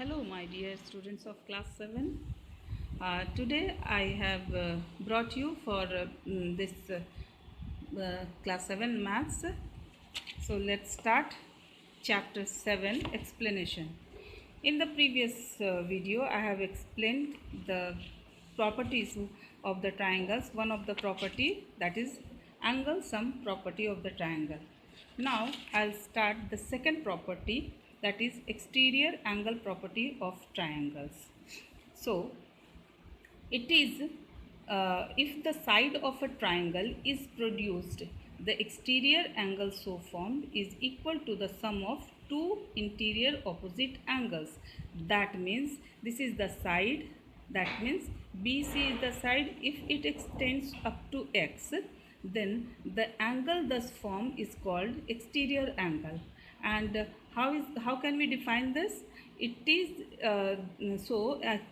Hello, my dear students of class 7. Today I have brought you for this class 7 maths. So let's start chapter 7 explanation. In the previous video, I have explained the properties of the triangles. One of the property, that is angle sum property of the triangle. Now I'll start the second property, that is exterior angle property of triangles. So it is if the side of a triangle is produced, the exterior angle so formed is equal to the sum of two interior opposite angles. That means this is the side, that means BC is the side. If it extends up to x, then the angle thus formed is called exterior angle. And how can we define this? It is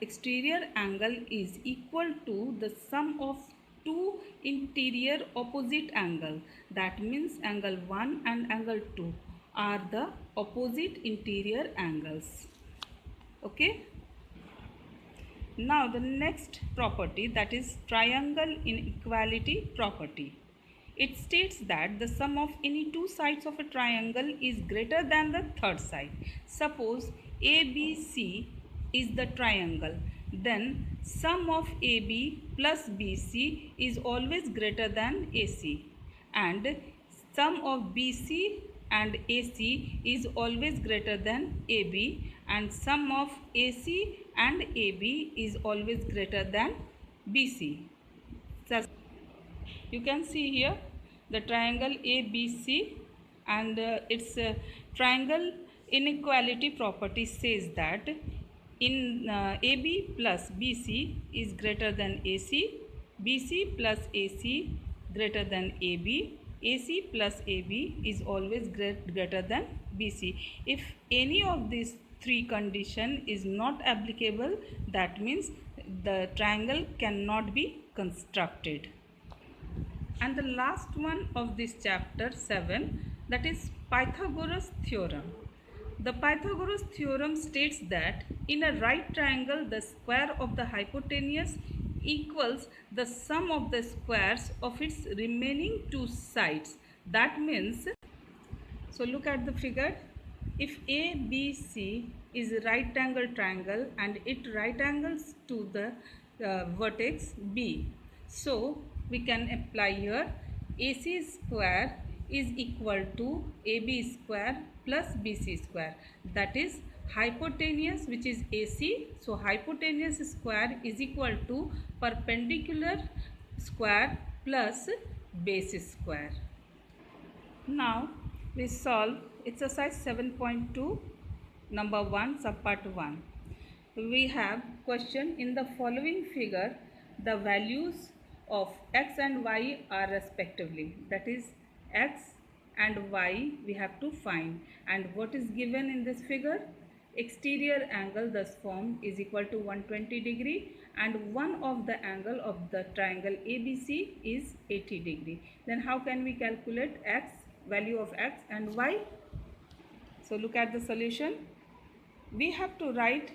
exterior angle is equal to the sum of two interior opposite angle. That means angle 1 and angle 2 are the opposite interior angles. Okay. Now the next property, that is triangle inequality property. It states that the sum of any two sides of a triangle is greater than the third side. Suppose ABC is the triangle, then sum of AB plus BC is always greater than AC, and sum of BC and AC is always greater than AB, and sum of AC and AB is always greater than BC. You can see here the triangle ABC, and its triangle inequality property says that in AB plus BC is greater than AC, BC plus AC greater than AB, AC plus AB is always greater than BC. If any of these three condition is not applicable, that means the triangle cannot be constructed. And the last one of this chapter 7, that is Pythagoras theorem. The Pythagoras theorem states that in a right triangle, the square of the hypotenuse equals the sum of the squares of its remaining two sides. That means, so look at the figure. If ABC is a right angle triangle and it right angles to the vertex B, so we can apply here AC square is equal to AB square plus BC square. That is hypotenuse, which is AC. So hypotenuse square is equal to perpendicular square plus base square. Now we solve exercise 7.2 number 1 subpart 1. We have question: in the following figure the values of x and y are respectively, that is x and y we have to find, and what is given in this figure? Exterior angle thus formed is equal to 120 degree, and one of the angle of the triangle ABC is 80 degree. Then how can we calculate x, value of x and y? So look at the solution. We have to write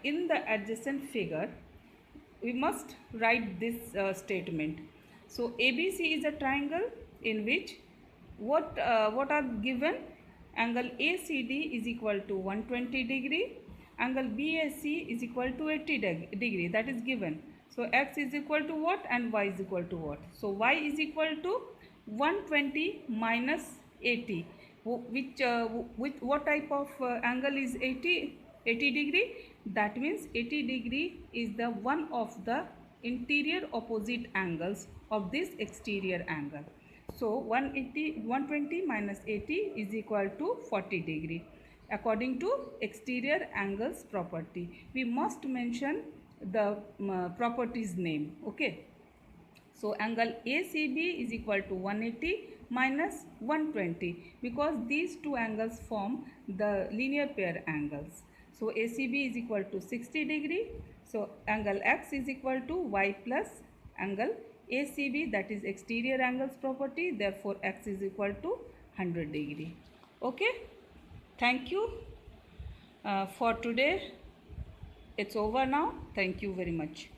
in the adjacent figure, we must write this statement. So ABC is a triangle in which what are given? Angle ACD is equal to 120 degree, angle BAC is equal to 80 degree, that is given. So x is equal to what and y is equal to what? So y is equal to 120 minus 80. Which with what type of angle is 80 degree? That means 80 degree is the one of the interior opposite angles of this exterior angle. So 120 minus 80 is equal to 40 degree according to exterior angles property. We must mention the property's name. Okay. So angle ACB is equal to 180 minus 120, because these two angles form the linear pair angles. So ACB is equal to 60 degree. So angle X is equal to y plus angle ACB, that is exterior angles property. Therefore X is equal to 100 degree. Okay. Thank you for today. It's over now. Thank you very much.